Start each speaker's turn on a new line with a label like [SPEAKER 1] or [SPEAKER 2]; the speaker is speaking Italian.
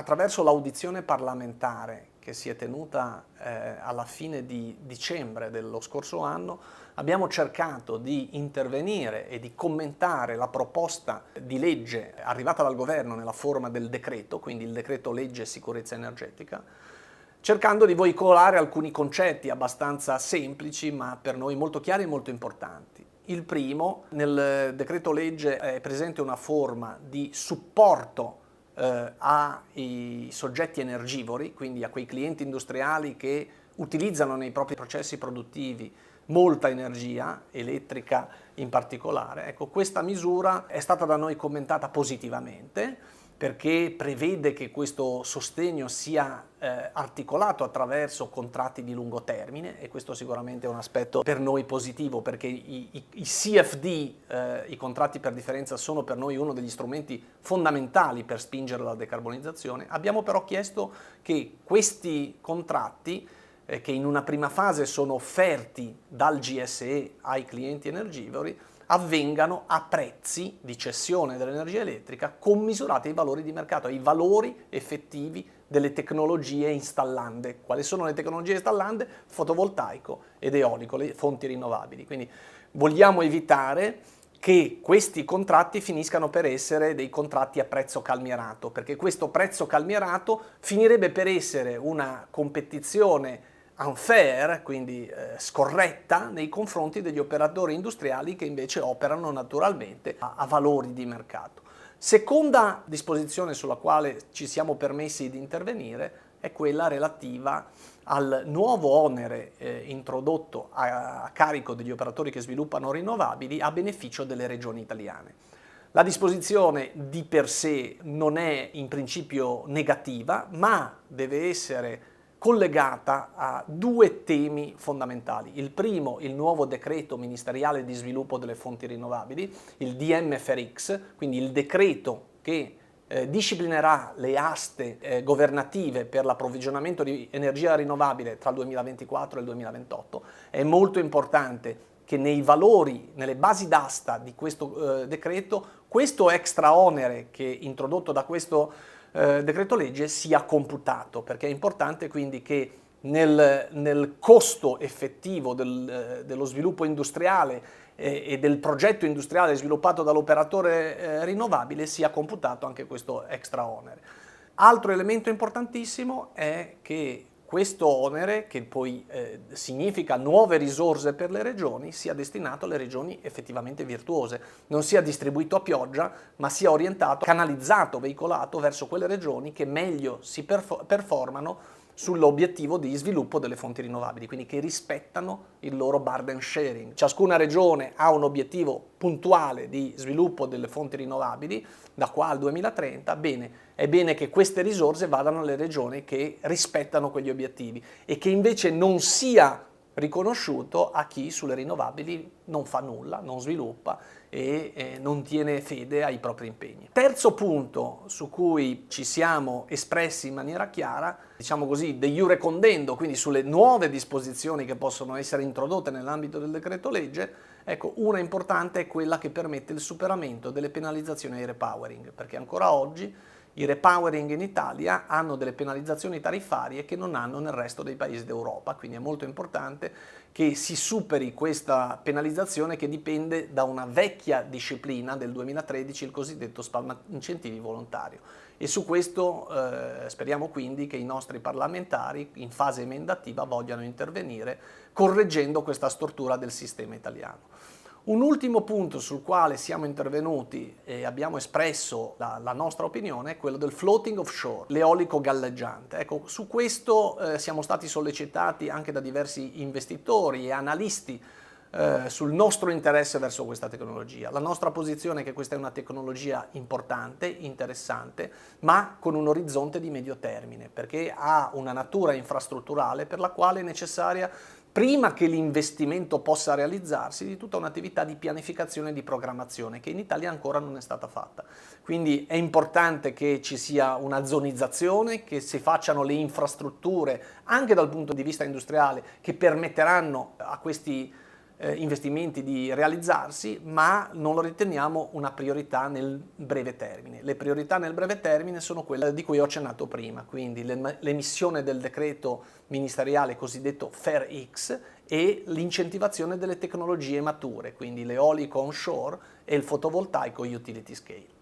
[SPEAKER 1] Attraverso l'audizione parlamentare che si è tenuta alla fine di dicembre dello scorso anno, abbiamo cercato di intervenire e di commentare la proposta di legge arrivata dal governo nella forma del decreto, quindi il decreto legge sicurezza energetica, cercando di veicolare alcuni concetti abbastanza semplici ma per noi molto chiari e molto importanti. Il primo, nel decreto legge è presente una forma di supporto ai soggetti energivori, quindi a quei clienti industriali che utilizzano nei propri processi produttivi molta energia elettrica in particolare. Ecco, questa misura è stata da noi commentata positivamente perché prevede che questo sostegno sia articolato attraverso contratti di lungo termine, e questo sicuramente è un aspetto per noi positivo, perché i CFD, i contratti per differenza, sono per noi uno degli strumenti fondamentali per spingere la decarbonizzazione. Abbiamo però chiesto che questi contratti, che in una prima fase sono offerti dal GSE ai clienti energivori, avvengano a prezzi di cessione dell'energia elettrica commisurati ai valori di mercato, ai valori effettivi delle tecnologie installande. Quali sono le tecnologie installande? Fotovoltaico ed eolico, le fonti rinnovabili. Quindi vogliamo evitare che questi contratti finiscano per essere dei contratti a prezzo calmierato, perché questo prezzo calmierato finirebbe per essere una competizione unfair, quindi scorretta, nei confronti degli operatori industriali che invece operano naturalmente a valori di mercato. Seconda disposizione sulla quale ci siamo permessi di intervenire è quella relativa al nuovo onere introdotto a carico degli operatori che sviluppano rinnovabili a beneficio delle regioni italiane. La disposizione di per sé non è in principio negativa, ma deve essere collegata a due temi fondamentali. Il primo, il nuovo decreto ministeriale di sviluppo delle fonti rinnovabili, il DMFRX, quindi il decreto che disciplinerà le aste governative per l'approvvigionamento di energia rinnovabile tra il 2024 e il 2028. È molto importante che nei valori, nelle basi d'asta di questo decreto, questo extra onere che è introdotto da questo decreto legge sia computato, perché è importante quindi che nel costo effettivo dello sviluppo industriale e del progetto industriale sviluppato dall'operatore rinnovabile sia computato anche questo extra onere. Altro elemento importantissimo è che questo onere, che poi significa nuove risorse per le regioni, sia destinato alle regioni effettivamente virtuose, non sia distribuito a pioggia, ma sia orientato, canalizzato, veicolato verso quelle regioni che meglio si performano sull'obiettivo di sviluppo delle fonti rinnovabili, quindi che rispettano il loro burden sharing. Ciascuna regione ha un obiettivo puntuale di sviluppo delle fonti rinnovabili da qua al 2030, è bene che queste risorse vadano alle regioni che rispettano quegli obiettivi e che invece non sia riconosciuto a chi sulle rinnovabili non fa nulla, non sviluppa e non tiene fede ai propri impegni. Terzo punto su cui ci siamo espressi in maniera chiara, diciamo così, de iure condendo, quindi sulle nuove disposizioni che possono essere introdotte nell'ambito del decreto legge. Ecco, una importante è quella che permette il superamento delle penalizzazioni ai repowering, perché ancora oggi i repowering in Italia hanno delle penalizzazioni tariffarie che non hanno nel resto dei paesi d'Europa, quindi è molto importante che si superi questa penalizzazione che dipende da una vecchia disciplina del 2013, il cosiddetto spalma incentivi volontario. E su questo speriamo quindi che i nostri parlamentari in fase emendativa vogliano intervenire correggendo questa stortura del sistema italiano. Un ultimo punto sul quale siamo intervenuti e abbiamo espresso la nostra opinione è quello del floating offshore, l'eolico galleggiante. Ecco, su questo siamo stati sollecitati anche da diversi investitori e analisti sul nostro interesse verso questa tecnologia. La nostra posizione è che questa è una tecnologia importante, interessante, ma con un orizzonte di medio termine, perché ha una natura infrastrutturale per la quale è necessaria, prima che l'investimento possa realizzarsi, di tutta un'attività di pianificazione e di programmazione che in Italia ancora non è stata fatta. Quindi è importante che ci sia una zonizzazione, che si facciano le infrastrutture anche dal punto di vista industriale che permetteranno a questi investimenti di realizzarsi, ma non lo riteniamo una priorità nel breve termine. Le priorità nel breve termine sono quelle di cui ho accennato prima, quindi l'emissione del decreto ministeriale cosiddetto FER-X e l'incentivazione delle tecnologie mature, quindi l'eolico onshore e il fotovoltaico utility scale.